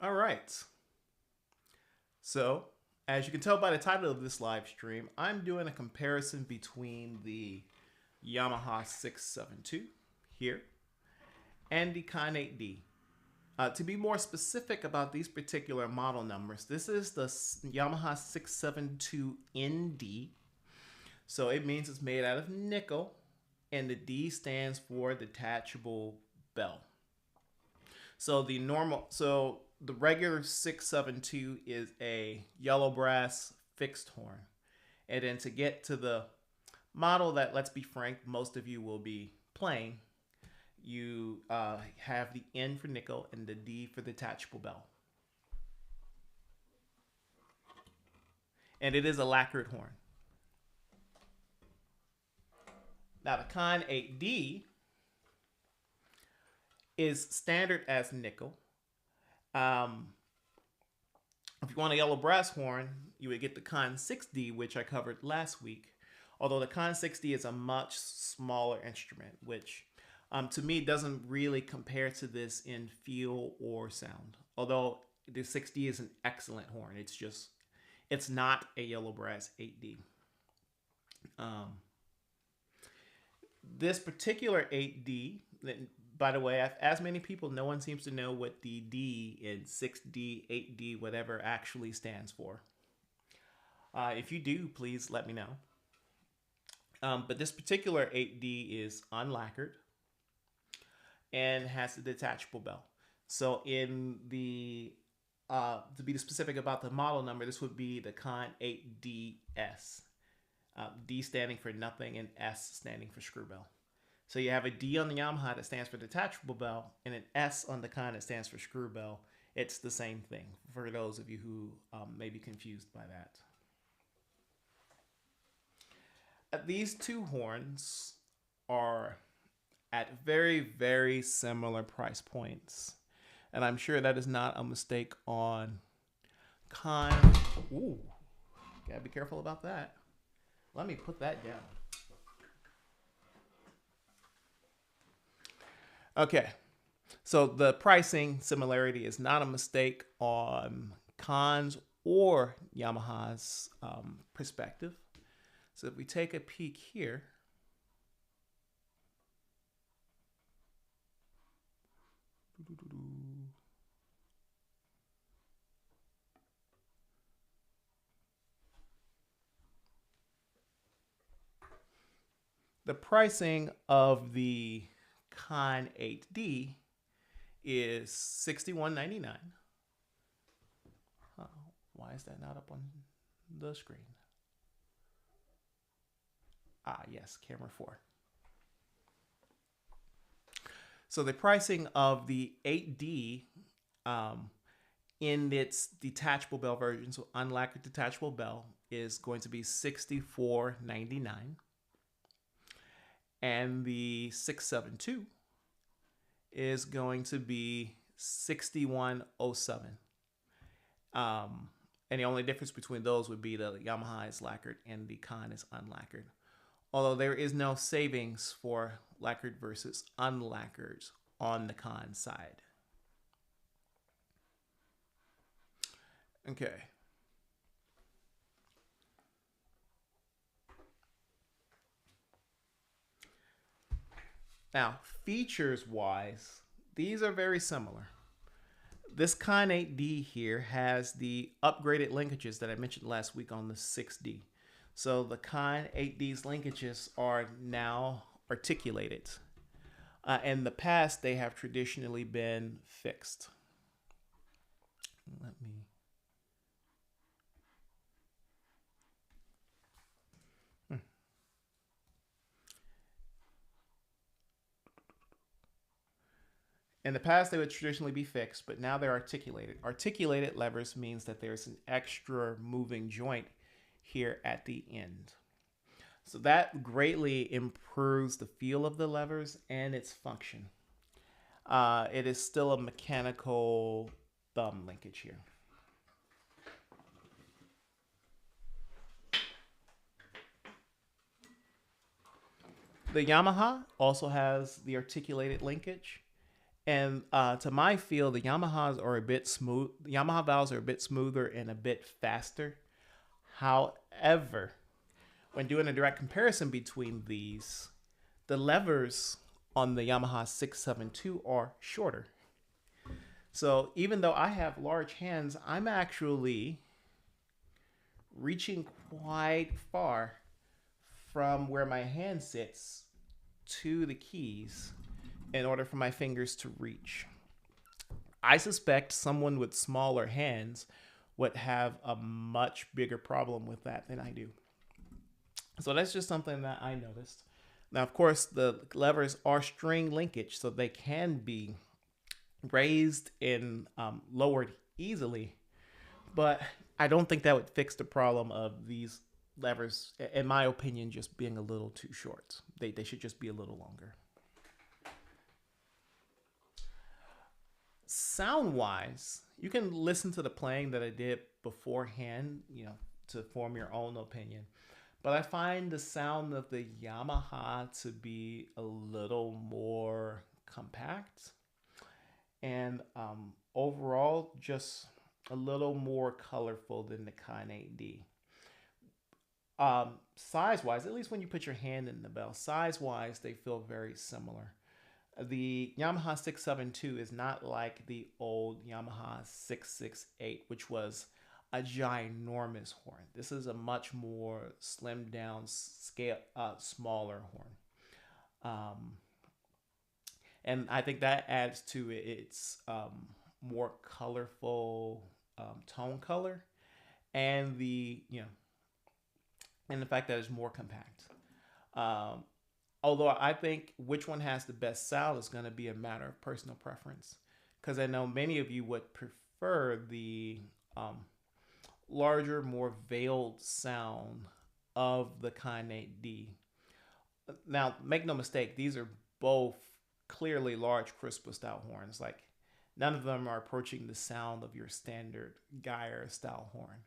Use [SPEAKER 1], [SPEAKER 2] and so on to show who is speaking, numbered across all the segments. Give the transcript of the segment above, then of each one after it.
[SPEAKER 1] All right. So, as you can tell by the title of this live stream, I'm doing a comparison between the Yamaha 672 here and the Conn 8D. To be more specific about these particular model numbers, this is the Yamaha 672 ND. So it means it's made out of nickel, and the D stands for detachable bell. So the regular 672 is a yellow brass fixed horn. And then to get to the model that, let's be frank, most of you will be playing, you have the N for nickel and the D for the detachable bell. And it is a lacquered horn. Now the Conn 8D is standard as nickel. If you want a yellow brass horn, you would get the Conn 6D, which I covered last week. Although the Conn 6D is a much smaller instrument, which to me doesn't really compare to this in feel or sound. Although the 6D is an excellent horn. It's not a yellow brass 8D. This particular 8D, by the way, I've asked many people, no one seems to know what the D in 6D, 8D, whatever actually stands for. If you do, please let me know. But this particular 8D is unlacquered and has a detachable bell. So in the, to be specific about the model number, this would be the Conn 8DS. D standing for nothing and S standing for screw bell. So you have a D on the Yamaha that stands for detachable bell and an S on the Conn that stands for screw bell. It's the same thing for those of you who may be confused by that. These two horns are at very, very similar price points. And I'm sure that is not a mistake on Conn. Ooh, gotta be careful about that. Let me put that down. Okay, so the pricing similarity is not a mistake on Conn's or Yamaha's perspective. So if we take a peek here, the pricing of the Conn 8D is $61.99. Why is that not up on the screen? Ah, yes, camera 4. So the pricing of the 8D in its detachable bell version, so unlacquered detachable bell, is going to be $64.99. And the 672 is going to be $61.07. And the only difference between those would be the Yamaha is lacquered and the Conn is unlacquered. Although there is no savings for lacquered versus unlacquered on the Conn side. Okay. Now, features-wise, these are very similar. This Conn 8D here has the upgraded linkages that I mentioned last week on the 6D. So the Conn 8D's linkages are now articulated. In the past, they have traditionally been fixed. Let me... In the past, they would traditionally be fixed, but now they're articulated. Articulated levers means that there's an extra moving joint here at the end. So that greatly improves the feel of the levers and its function. It is still a mechanical thumb linkage here. The Yamaha also has the articulated linkage, And to my feel, the Yamahas are a bit smooth. The Yamaha valves are a bit smoother and a bit faster. However, when doing a direct comparison between these, the levers on the Yamaha 672 are shorter. So even though I have large hands, I'm actually reaching quite far from where my hand sits to the keys in order for my fingers to reach. I suspect someone with smaller hands would have a much bigger problem with that than I do. So that's just something that I noticed. Now, of course, the levers are string linkage, so they can be raised and lowered easily. But I don't think that would fix the problem of these levers, in my opinion, just being a little too short. They should just be a little longer. Sound-wise, you can listen to the playing that I did beforehand, to form your own opinion. But I find the sound of the Yamaha to be a little more compact and overall just a little more colorful than the Conn-8D. Size-wise, at least when you put your hand in the bell, size-wise, they feel very similar. The Yamaha 672 is not like the old Yamaha 668, which was a ginormous horn. This is a much more slimmed down scale, smaller horn. And I think that adds to its more colorful tone color and the fact that it's more compact. Although I think which one has the best sound is going to be a matter of personal preference, because I know many of you would prefer the larger, more veiled sound of the Conn-8D. Now, make no mistake, these are both clearly large Kruspe-style horns. Like, none of them are approaching the sound of your standard Geyer-style horn.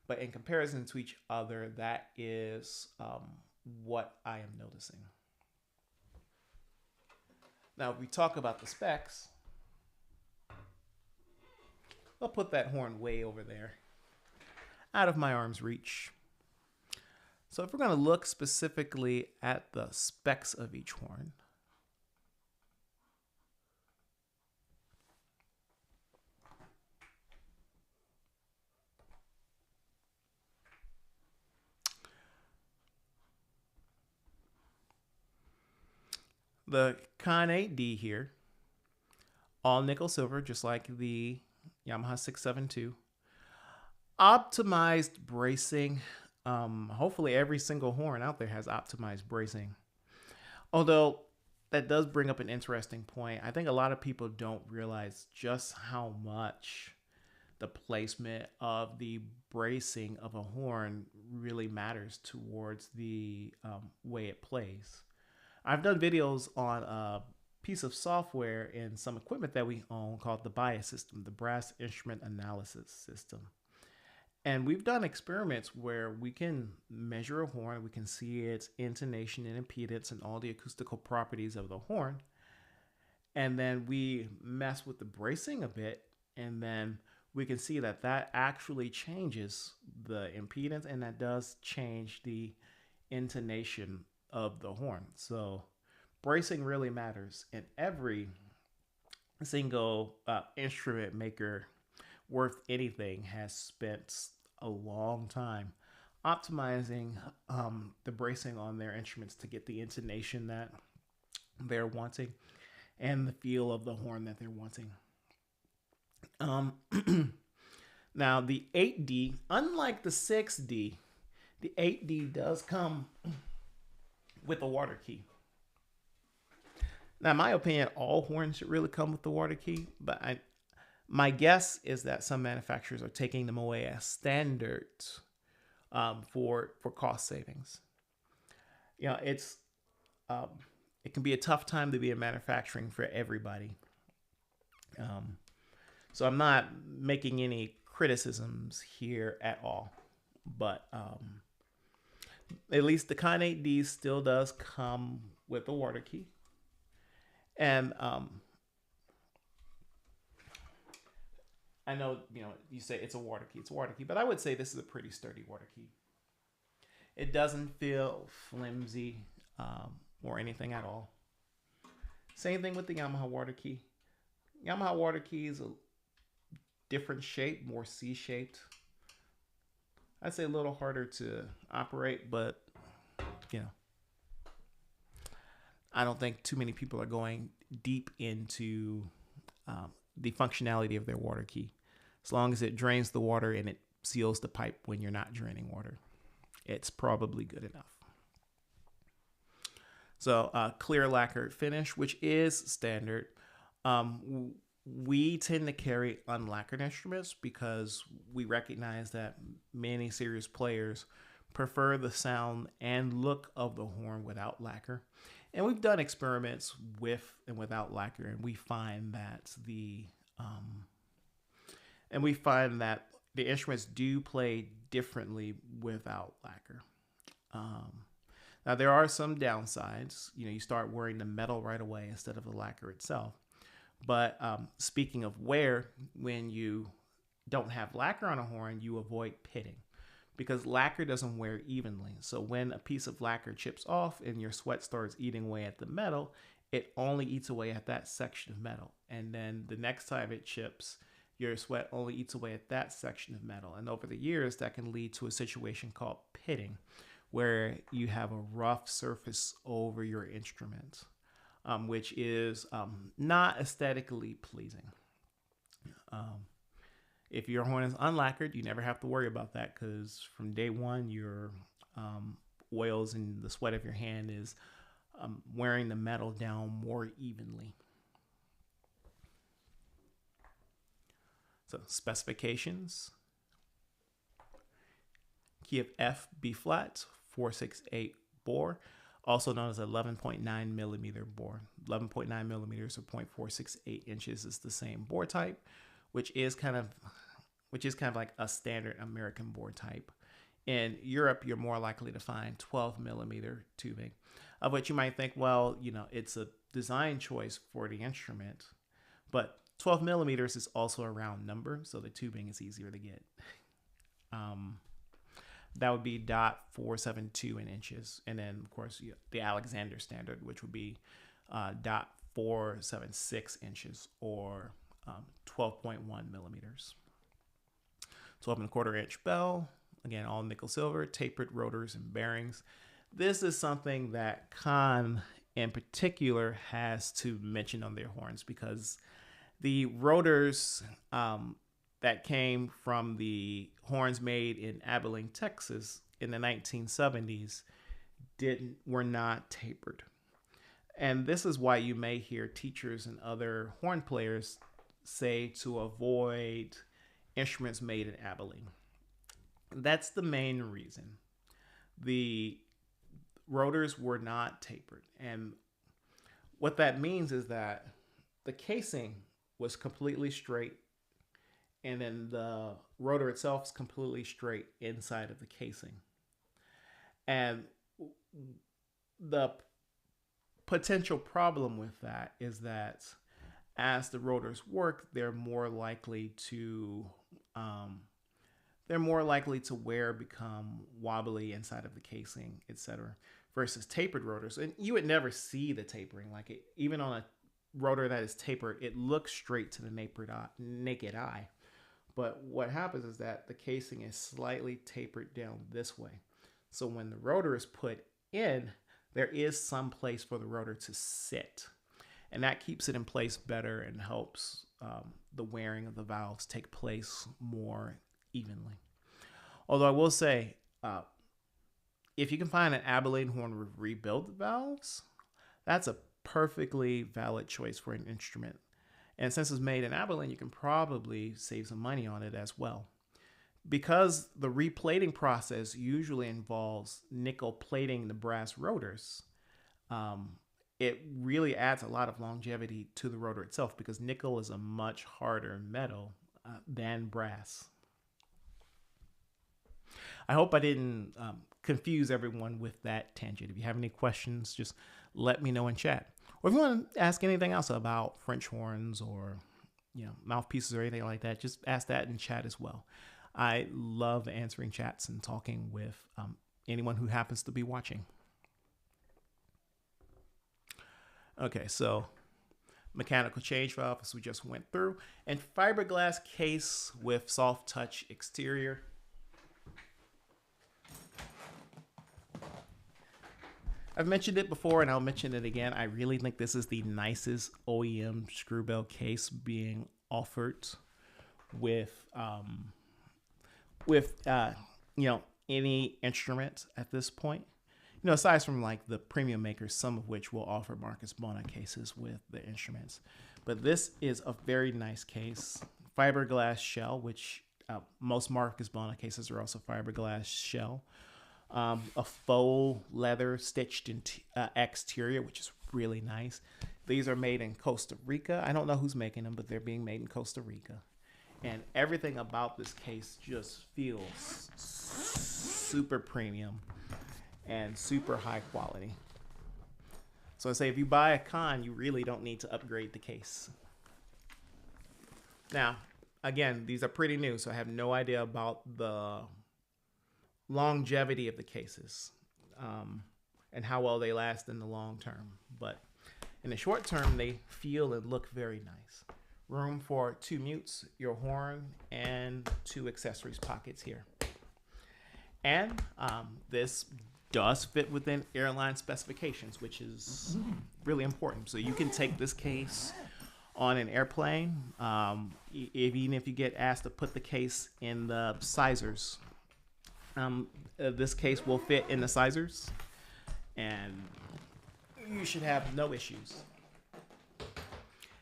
[SPEAKER 1] But in comparison to each other, that is what I am noticing. Now, if we talk about the specs, I'll put that horn way over there, out of my arm's reach. So if we're going to look specifically at the specs of each horn, the Conn-8D here, all nickel silver, just like the Yamaha 672. Optimized bracing. Hopefully every single horn out there has optimized bracing. Although that does bring up an interesting point. I think a lot of people don't realize just how much the placement of the bracing of a horn really matters towards the way it plays. I've done videos on a piece of software and some equipment that we own called the BIAS system, the Brass Instrument Analysis System. And we've done experiments where we can measure a horn, we can see its intonation and impedance and all the acoustical properties of the horn. And then we mess with the bracing a bit, and then we can see that that actually changes the impedance, and that does change the intonation of the horn. So bracing really matters, and every single instrument maker worth anything has spent a long time optimizing the bracing on their instruments to get the intonation that they're wanting and the feel of the horn that they're wanting. Now the 8D, unlike the 6D, the 8D does come with a water key. Now, in my opinion, all horns should really come with the water key, but my guess is that some manufacturers are taking them away as standard for cost savings. It can be a tough time to be in manufacturing for everybody. So I'm not making any criticisms here at all, but at least the Conn-8D still does come with a water key. And I know, you say it's a water key. It's a water key, but I would say this is a pretty sturdy water key. It doesn't feel flimsy or anything at all. Same thing with the Yamaha water key. Yamaha water key is a different shape, more C-shaped. I'd say a little harder to operate, but I don't think too many people are going deep into the functionality of their water key. As long as it drains the water and it seals the pipe when you're not draining water, it's probably good enough. So clear lacquered finish, which is standard. We tend to carry unlacquered instruments because we recognize that many serious players prefer the sound and look of the horn without lacquer. And we've done experiments with and without lacquer, and we find that the instruments do play differently without lacquer. Now there are some downsides. You start wearing the metal right away instead of the lacquer itself. But speaking of wear, when you don't have lacquer on a horn, you avoid pitting because lacquer doesn't wear evenly. So when a piece of lacquer chips off and your sweat starts eating away at the metal, it only eats away at that section of metal. And then the next time it chips, your sweat only eats away at that section of metal. And over the years, that can lead to a situation called pitting, where you have a rough surface over your instrument, which is not aesthetically pleasing. If your horn is unlacquered, you never have to worry about that because from day one, your oils and the sweat of your hand is wearing the metal down more evenly. So specifications: key of F, B flat, 468 bore, also known as 11.9 millimeter bore. 11.9 millimeters or 0.468 inches is the same bore type, which is kind of like a standard American bore type. In Europe, you're more likely to find 12 millimeter tubing, of which you might think, well, it's a design choice for the instrument, but 12 millimeters is also a round number, so the tubing is easier to get. That would be .472 in inches. And then, of course, the Alexander standard, which would be .476 inches or 12.1 millimeters. 12.25 inch bell. Again, all nickel silver, tapered rotors and bearings. This is something that Conn in particular has to mention on their horns because the rotors that came from the horns made in Abilene, Texas in the 1970s were not tapered. And this is why you may hear teachers and other horn players say to avoid instruments made in Abilene. That's the main reason. The rotors were not tapered. And what that means is that the casing was completely straight, and then the rotor itself is completely straight inside of the casing. And the potential problem with that is that as the rotors work, they're more likely to wear, become wobbly inside of the casing, etc. Versus tapered rotors, and you would never see the tapering. Even on a rotor that is tapered, it looks straight to the naked eye. But what happens is that the casing is slightly tapered down this way. So when the rotor is put in, there is some place for the rotor to sit. And that keeps it in place better and helps the wearing of the valves take place more evenly. Although I will say, if you can find an Abilene horn with rebuilt valves, that's a perfectly valid choice for an instrument. And since it's made in Abilene, you can probably save some money on it as well. Because the replating process usually involves nickel plating the brass rotors, it really adds a lot of longevity to the rotor itself because nickel is a much harder metal than brass. I hope I didn't confuse everyone with that tangent. If you have any questions, just let me know in chat. Or if you want to ask anything else about French horns or mouthpieces or anything like that, just ask that in chat as well. I love answering chats and talking with anyone who happens to be watching. Okay, so mechanical change valve, as we just went through, and fiberglass case with soft touch exterior. I've mentioned it before and I'll mention it again. I really think this is the nicest OEM screw bell case being offered with any instrument at this point. Aside from like the premium makers, some of which will offer Marcus Bona cases with the instruments. But this is a very nice case. Fiberglass shell, which most Marcus Bona cases are also fiberglass shell. A faux leather stitched exterior, which is really nice. These are made in Costa Rica. I don't know who's making them, but they're being made in Costa Rica. And everything about this case just feels super premium and super high quality. So I say if you buy a Conn, you really don't need to upgrade the case. Now, again, these are pretty new, so I have no idea about the longevity of the cases and how well they last in the long term. But in the short term, they feel and look very nice. Room for 2 mutes, your horn, and 2 accessories pockets here. And this does fit within airline specifications, which is really important. So you can take this case on an airplane, even if you get asked to put the case in the sizers. This case will fit in the sizers, and you should have no issues.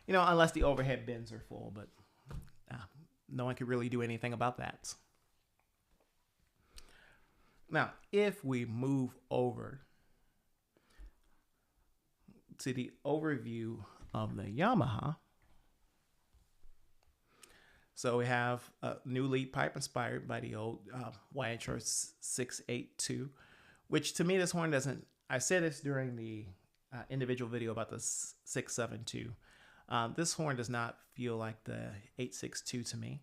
[SPEAKER 1] Unless the overhead bins are full, but no one can really do anything about that. Now, if we move over to the overview of the Yamaha, so we have a new lead pipe inspired by the old YHR-672, which to me, this horn doesn't, I said this during the individual video about the 672. This horn does not feel like the 862 to me.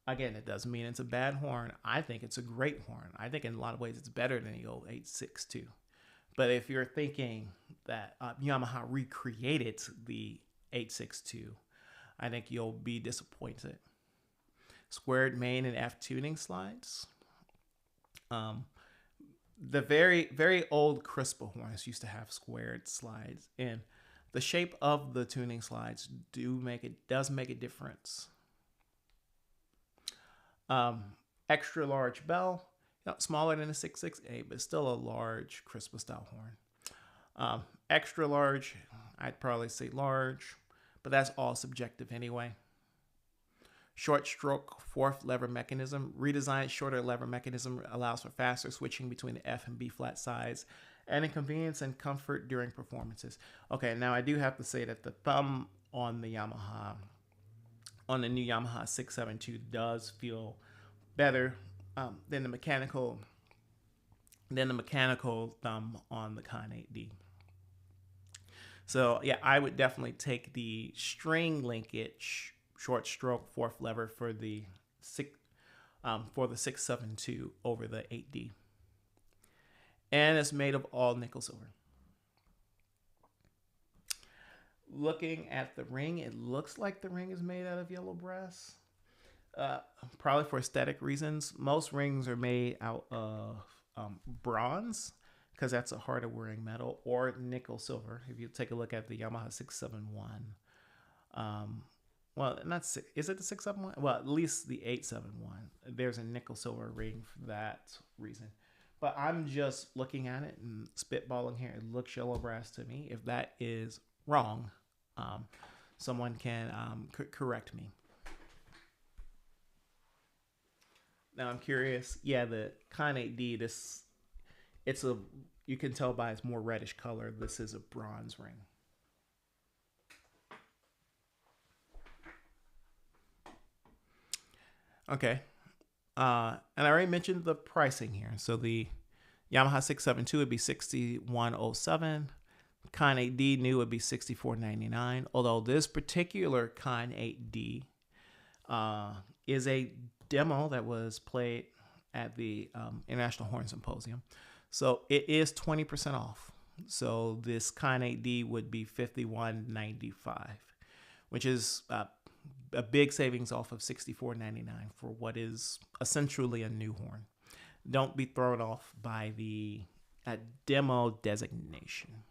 [SPEAKER 1] Again, it doesn't mean it's a bad horn. I think it's a great horn. I think in a lot of ways it's better than the old 862. But if you're thinking that Yamaha recreated the 862, I think you'll be disappointed. Squared main and F tuning slides. The very, very old Kruspe horns used to have squared slides, and the shape of the tuning slides does make a difference. Extra large bell, smaller than a 668, but still a large Kruspe-style horn. Extra large, I'd probably say large, but that's all subjective anyway. Short stroke 4th lever mechanism. Redesigned shorter lever mechanism allows for faster switching between the F and B flat sides, adding convenience and comfort during performances. Okay, now I do have to say that the thumb on the Yamaha, on the new Yamaha 672, does feel better than the mechanical thumb on the Conn 8D. So yeah, I would definitely take the string linkage short stroke 4th lever for the 672 over the 8D. And it's made of all nickel silver. Looking at the ring, it looks like the ring is made out of yellow brass. Probably for aesthetic reasons. Most rings are made out of bronze, because that's a harder wearing metal, or nickel silver. If you take a look at the Yamaha 671, well, is it the 671? Well, at least the 871. There's a nickel silver ring for that reason. But I'm just looking at it and spitballing here. It looks yellow brass to me. If that is wrong, someone can correct me. Now I'm curious. Yeah, the Conn 8D, you can tell by its more reddish color, this is a bronze ring. Okay. And I already mentioned the pricing here. So the Yamaha 672 would be $6,107. Conn 8D new would be $64.99. Although this particular Conn 8D is a demo that was played at the International Horn Symposium. So it is 20% off. So this Conn 8D would be $51.95, which is a big savings off of $64.99 for what is essentially a new horn. Don't be thrown off by the demo designation.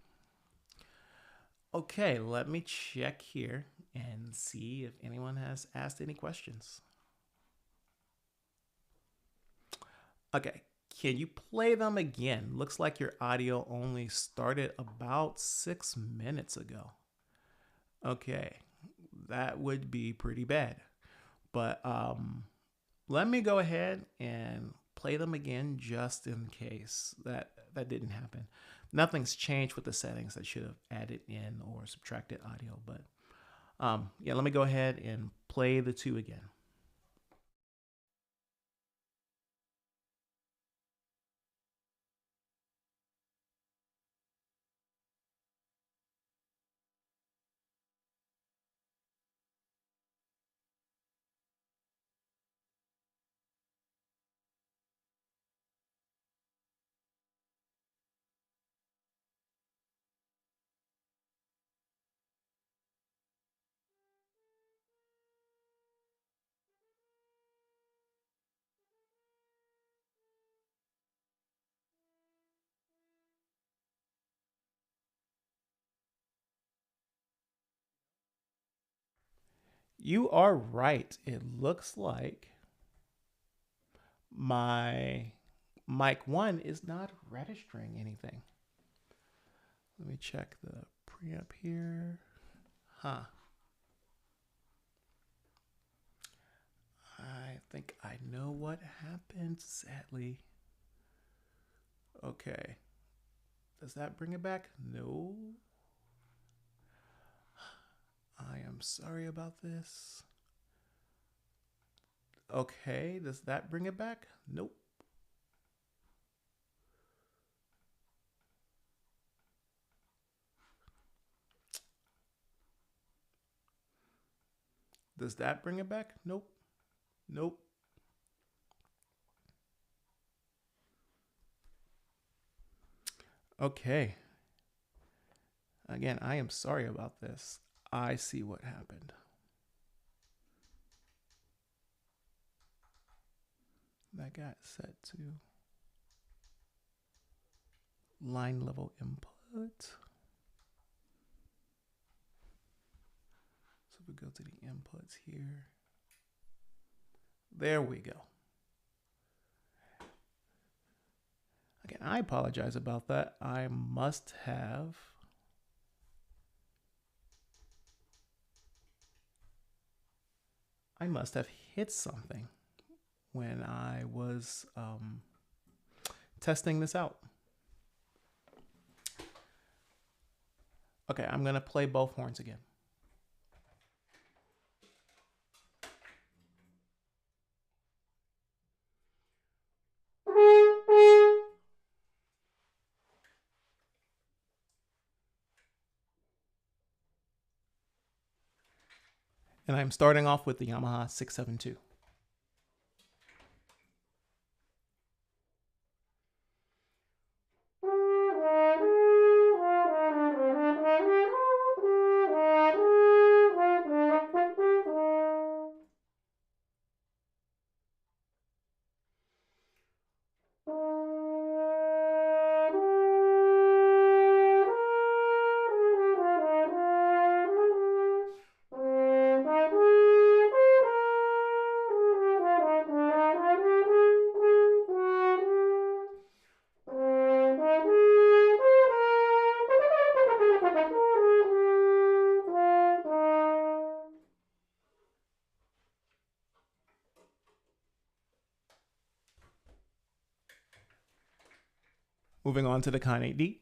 [SPEAKER 1] Okay, let me check here and see if anyone has asked any questions. Okay, can you play them again? Looks like your audio only started about 6 minutes ago. Okay, that would be pretty bad. But let me go ahead and play them again just in case that didn't happen. Nothing's changed with the settings that should have added in or subtracted audio. But yeah, let me go ahead and play the two again. You are right. It looks like my mic 1 is not registering anything. Let me check the preamp here. Huh. I think I know what happened, sadly. Okay. Does that bring it back? No. I am sorry about this. Okay, does that bring it back? Nope. Does that bring it back? Nope. Nope. Okay. Again, I am sorry about this. I see what happened. That got set to line level input. So if we go to the inputs here, there we go. Again, I apologize about that. I must have hit something when I was testing this out. Okay, I'm gonna play both horns again. And I'm starting off with the Yamaha 672. Moving on to the Conn 8D.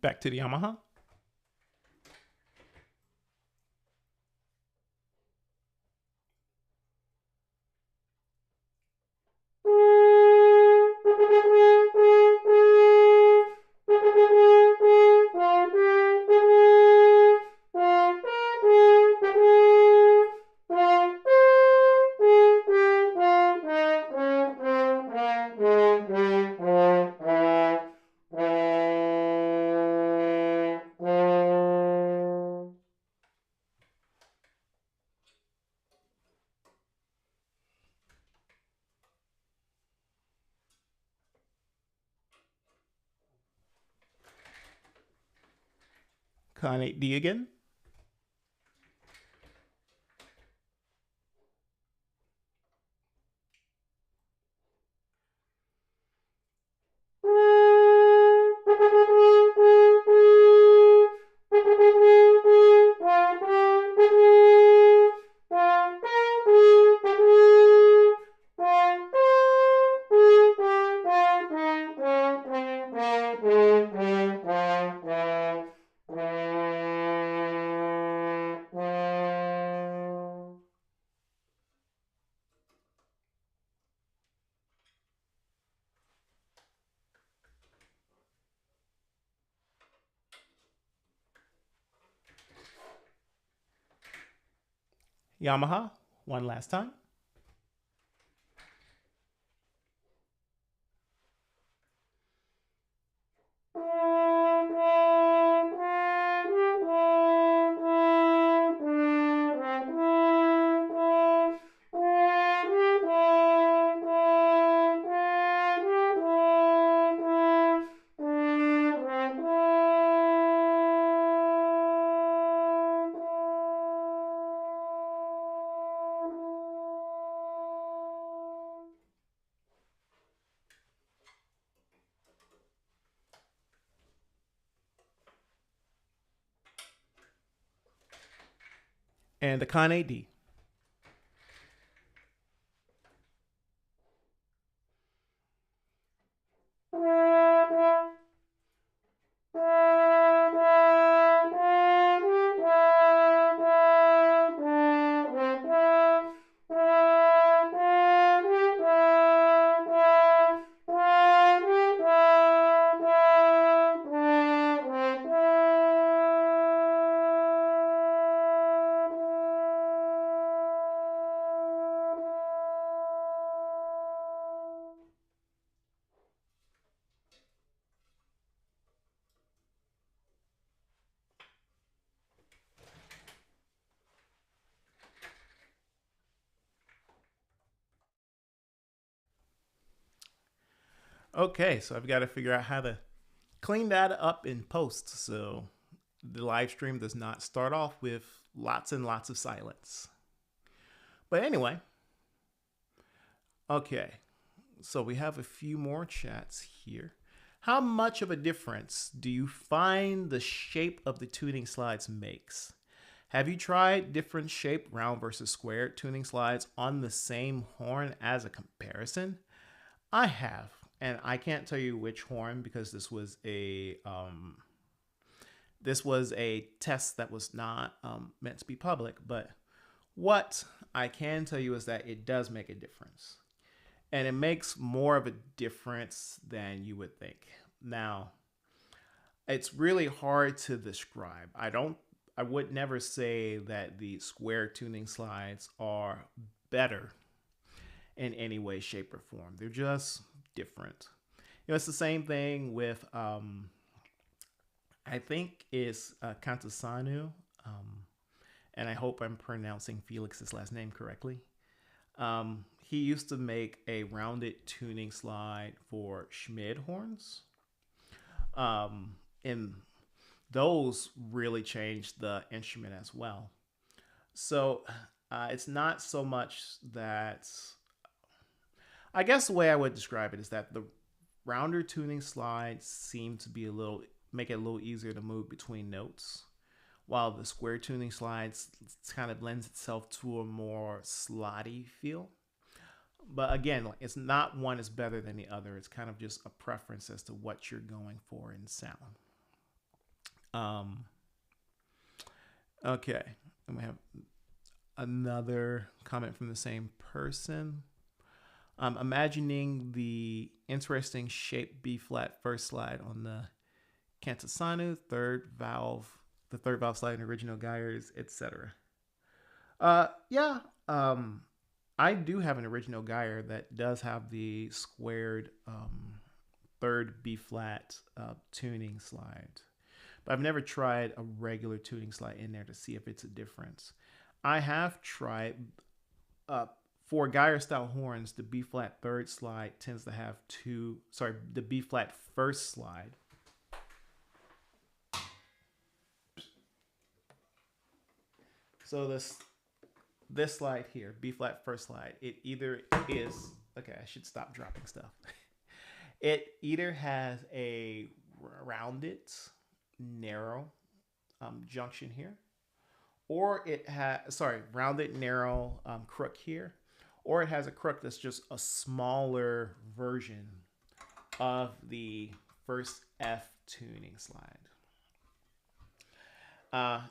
[SPEAKER 1] Back to the Yamaha. Conn 8D again. Yamaha, one last time. And the Conn 8D. Okay, so I've got to figure out how to clean that up in post so the live stream does not start off with lots and lots of silence. But anyway, okay, so we have a few more chats here. How much of a difference do you find the shape of the tuning slides makes? Have you tried different shape, round versus square tuning slides on the same horn as a comparison? I have, and I can't tell you which horn because this was a test that was not meant to be public. But what I can tell you is that it does make a difference, and it makes more of a difference than you would think. Now, it's really hard to describe. I would never say that the square tuning slides are better in any way, shape, or form. They're just different. You know, it's the same thing with, I think it's Conn-Selmer, and I hope I'm pronouncing Felix's last name correctly. He used to make a rounded tuning slide for Schmid horns. And those really changed the instrument as well. So it's not so much that, I guess the way I would describe it is that the rounder tuning slides seem to be make it a little easier to move between notes, while the square tuning slides kind of lends itself to a more slotty feel. But again, it's not one is better than the other. It's kind of just a preference as to what you're going for in sound. Um, okay, and we have another comment from the same person. Imagining the interesting shaped B flat first slide on the Conn-Selmer the third valve slide in original gyres, etc. Yeah. I do have an original gyre that does have the squared third B flat tuning slide, but I've never tried a regular tuning slide in there to see if it's a difference. I have tried for gyre style horns, the B flat third slide tends to have the B flat first slide. So this slide here, B flat first slide, it either is, okay, I should stop dropping stuff. It either has a rounded, narrow junction here, or it has, rounded, narrow crook here, or it has a crook that's just a smaller version of the first F tuning slide.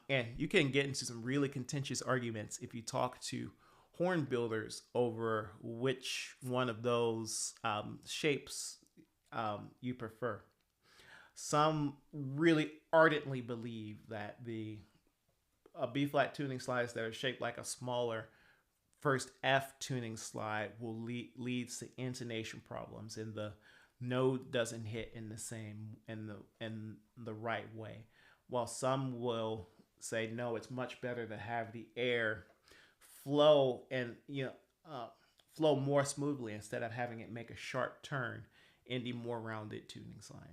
[SPEAKER 1] And you can get into some really contentious arguments if you talk to horn builders over which one of those shapes you prefer. Some really ardently believe that the B-flat tuning slides that are shaped like a smaller first F tuning slide will leads to intonation problems, and the note doesn't hit in the right way. While some will say no, it's much better to have the air flow and flow more smoothly instead of having it make a sharp turn in the more rounded tuning slide.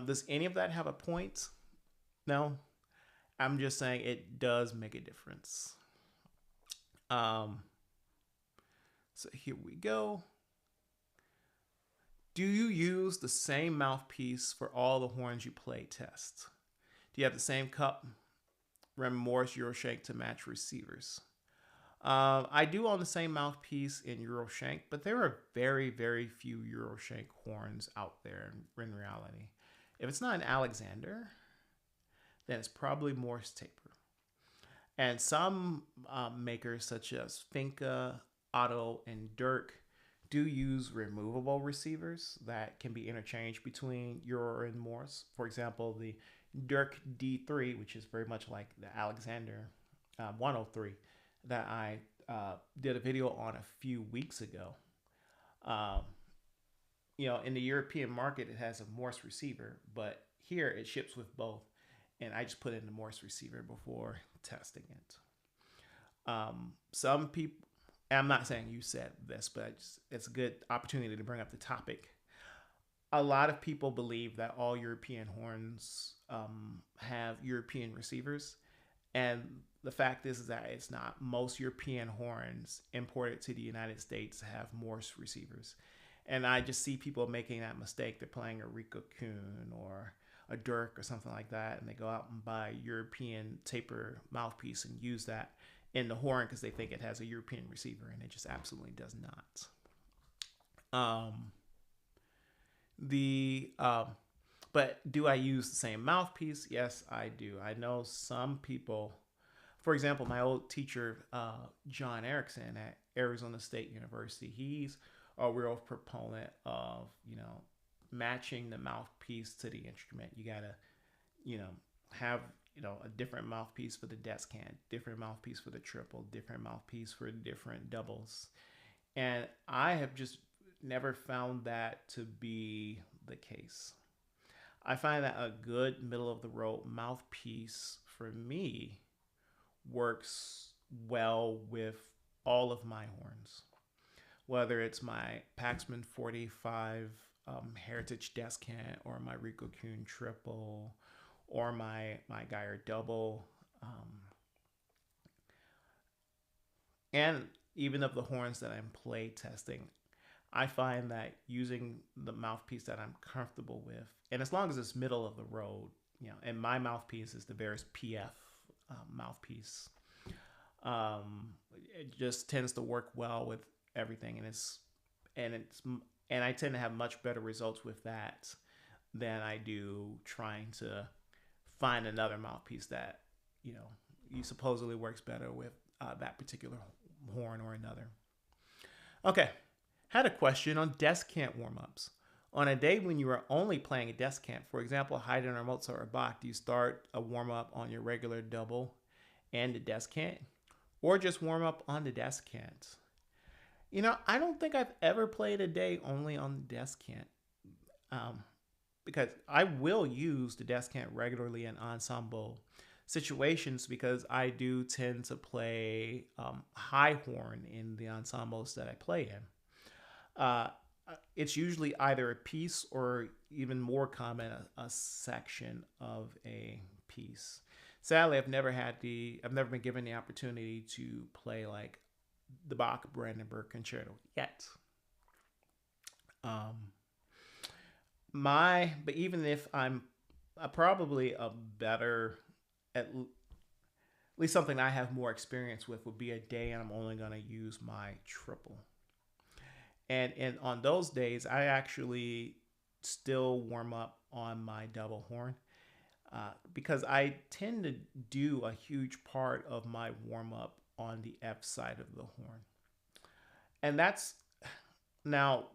[SPEAKER 1] Does any of that have a point? No. I'm just saying it does make a difference. So here we go. Do you use the same mouthpiece for all the horns you play test? Do you have the same cup, Rem Morris, Euroshank to match receivers? I do own the same mouthpiece in Euroshank, but there are very, very few Euroshank horns out there in reality. If it's not an Alexander, then it's probably Morse taper. And some makers such as Finca, Otto, and Dirk do use removable receivers that can be interchanged between Euro and Morse. For example, the Dirk D3, which is very much like the Alexander 103 that I did a video on a few weeks ago. In the European market, it has a Morse receiver, but here it ships with both. And I just put in the Morse receiver before testing it. Some people, and I'm not saying you said this, but it's a good opportunity to bring up the topic. A lot of people believe that all European horns have European receivers. And the fact is that it's not. Most European horns imported to the United States have Morse receivers. And I just see people making that mistake. They're playing a Rico Kuhn or a Dirk or something like that, and they go out and buy a European taper mouthpiece and use that in the horn because they think it has a European receiver, and it just absolutely does not. But do I use the same mouthpiece? Yes, I do. I know some people, for example, my old teacher, John Erickson at Arizona State University, he's a real proponent of, matching the mouthpiece to the instrument. You gotta, have, a different mouthpiece for the descant, different mouthpiece for the triple, different mouthpiece for different doubles. And I have just never found that to be the case. I find that a good middle of the road mouthpiece for me works well with all of my horns, whether it's my Paxman 45 Heritage Descant or my Rico Kuhn triple or my Geyer double. And even of the horns that I'm play testing, I find that using the mouthpiece that I'm comfortable with, and as long as it's middle of the road, and my mouthpiece is the Veris PF mouthpiece, it just tends to work well with everything, and I tend to have much better results with that than I do trying to find another mouthpiece that, you know, you supposedly works better with that particular horn or another. Okay, had a question on descant warm-ups. On a day when you are only playing a descant, for example, Haydn or Mozart or Bach, do you start a warm-up on your regular double and the descant, or just warm up on the descant? You know, I don't think I've ever played a day only on the descant, because I will use the descant regularly in ensemble situations, because I do tend to play high horn in the ensembles that I play in. It's usually either a piece or, even more common, a section of a piece. Sadly, I've never been given the opportunity to play like the Bach Brandenburg Concerto yet. But even if I'm probably a better, at least something I have more experience with, would be a day and I'm only going to use my triple. And on those days, I actually still warm up on my double horn, because I tend to do a huge part of my warm up on the F side of the horn. And now,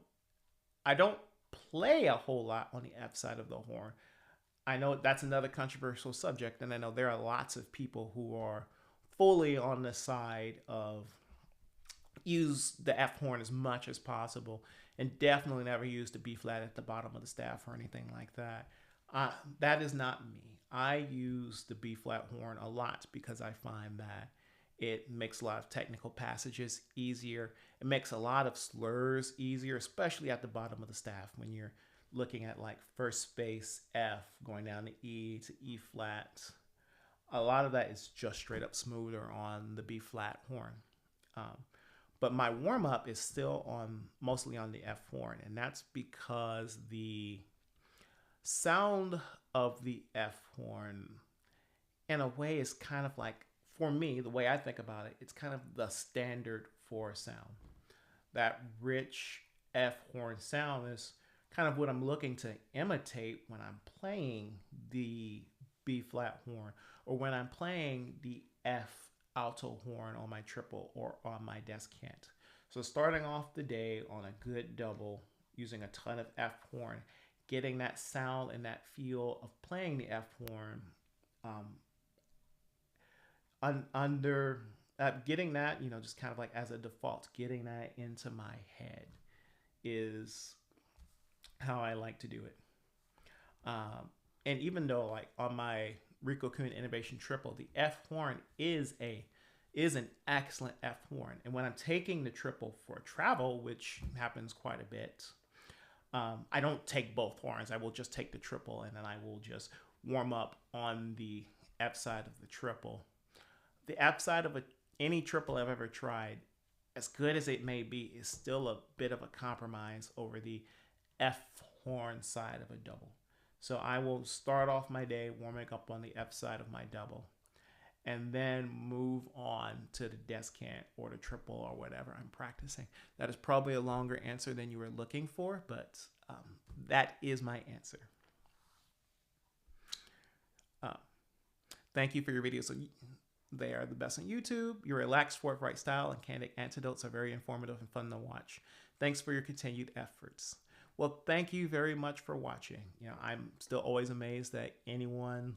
[SPEAKER 1] I don't play a whole lot on the F side of the horn. I know that's another controversial subject, and I know there are lots of people who are fully on the side of use the F horn as much as possible, and definitely never use the B flat at the bottom of the staff or anything like that. That is not me. I use the B flat horn a lot because I find that it makes a lot of technical passages easier. It makes a lot of slurs easier, especially at the bottom of the staff when you're looking at like first space F going down to E to E flat. A lot of that is just straight up smoother on the B flat horn. But my warm up is still mostly on the F horn, and that's because the sound of the F horn, in a way, is kind of like, for me, the way I think about it, it's kind of the standard for sound. That rich F horn sound is kind of what I'm looking to imitate when I'm playing the B flat horn, or when I'm playing the F alto horn on my triple or on my descant. So starting off the day on a good double, using a ton of F horn, getting that sound and that feel of playing the F horn, getting that, just kind of like as a default, getting that into my head is how I like to do it. And even though like on my Rico Kuhn Innovation Triple, the F horn is an excellent F horn. And when I'm taking the triple for travel, which happens quite a bit, I don't take both horns. I will just take the triple, and then I will just warm up on the F side of the triple. The F side of any triple I've ever tried, as good as it may be, is still a bit of a compromise over the F horn side of a double. So I will start off my day warming up on the F side of my double, and then move on to the descant or the triple or whatever I'm practicing. That is probably a longer answer than you were looking for, but that is my answer. Thank you for your videos. They are the best on YouTube. Your relaxed, forthright style and candid anecdotes are very informative and fun to watch. Thanks for your continued efforts. Well, thank you very much for watching. I'm still always amazed that anyone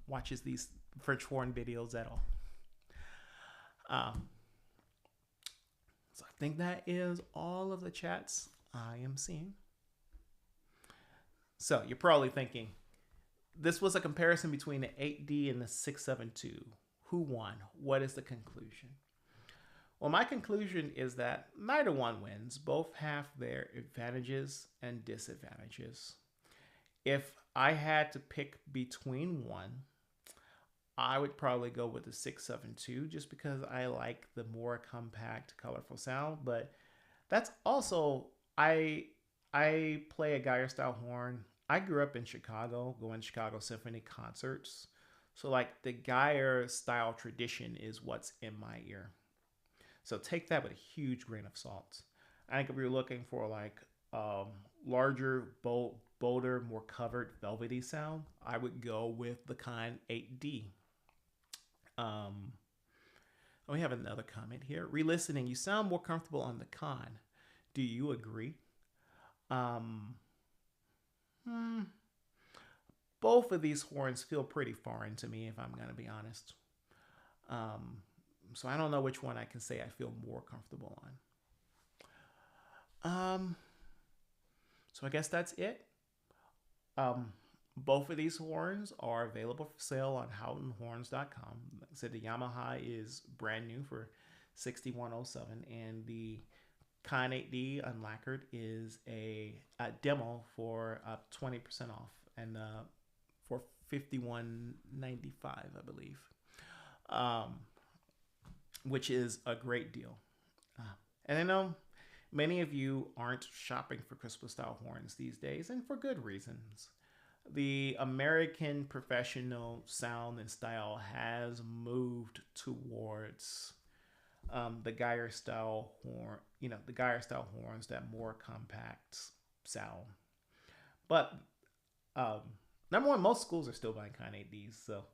[SPEAKER 1] watches these French horn videos at all. So I think that is all of the chats I am seeing. So you're probably thinking, this was a comparison between the 8D and the 672. Who won? What is the conclusion? Well, my conclusion is that neither one wins. Both have their advantages and disadvantages. If I had to pick between one, I would probably go with the 672, just because I like the more compact, colorful sound. But that's also, I play a Geyer style horn. I grew up in Chicago, going to Chicago Symphony concerts. So like the Geyer style tradition is what's in my ear. So take that with a huge grain of salt. I think if you're looking for like larger, bold, bolder, more covered, velvety sound, I would go with the Conn-8D. We have another comment here. Re-listening, you sound more comfortable on the Conn. Do you agree? Both of these horns feel pretty foreign to me, if I'm going to be honest. So I don't know which one I can say I feel more comfortable on. So I guess that's it. Both of these horns are available for sale on houghtonhorns.com. Like I said, the Yamaha is brand new for $61.07, and the Conn-8D unlacquered is a demo for 20% off, and for $51.95, I believe, which is a great deal. And I know many of you aren't shopping for Kruspe-style horns these days, and for good reasons. The American professional sound and style has moved towards the Geiger style horn, the Geiger style horns, that more compact sound. But number one, most schools are still buying Conn-8Ds, so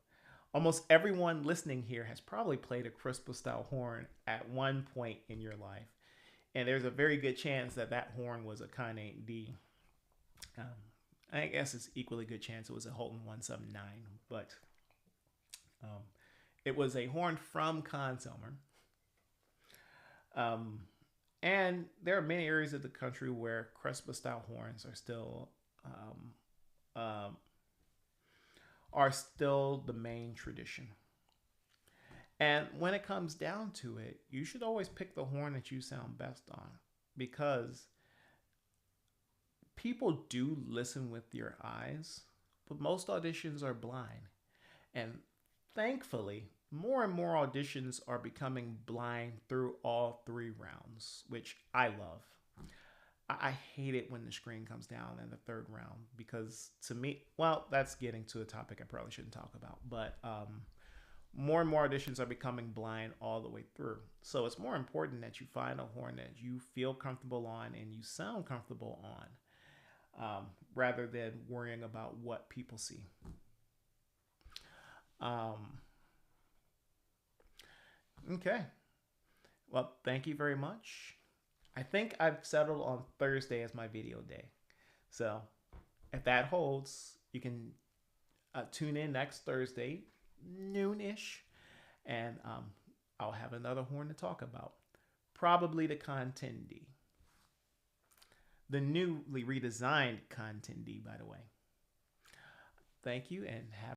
[SPEAKER 1] almost everyone listening here has probably played a Kruspe-style horn at one point in your life, and there's a very good chance that that horn was a Conn-8D. I guess it's equally good chance it was a Houghton 179, but it was a horn from Conn-Selmer. And there are many areas of the country where Kruspe-style horns are still the main tradition. And when it comes down to it, you should always pick the horn that you sound best on, because people do listen with your eyes, but most auditions are blind. And thankfully, more and more auditions are becoming blind through all 3 rounds, which I love. I hate it when the screen comes down in the 3rd round, because to me, well, that's getting to a topic I probably shouldn't talk about, but more and more auditions are becoming blind all the way through. So it's more important that you find a horn that you feel comfortable on and you sound comfortable on, rather than worrying about what people see. Okay. Well, thank you very much. I think I've settled on Thursday as my video day. So if that holds, you can tune in next Thursday, noon-ish, and I'll have another horn to talk about. Probably the Conn-10D. The newly redesigned Conn-10D, by the way. Thank you, and have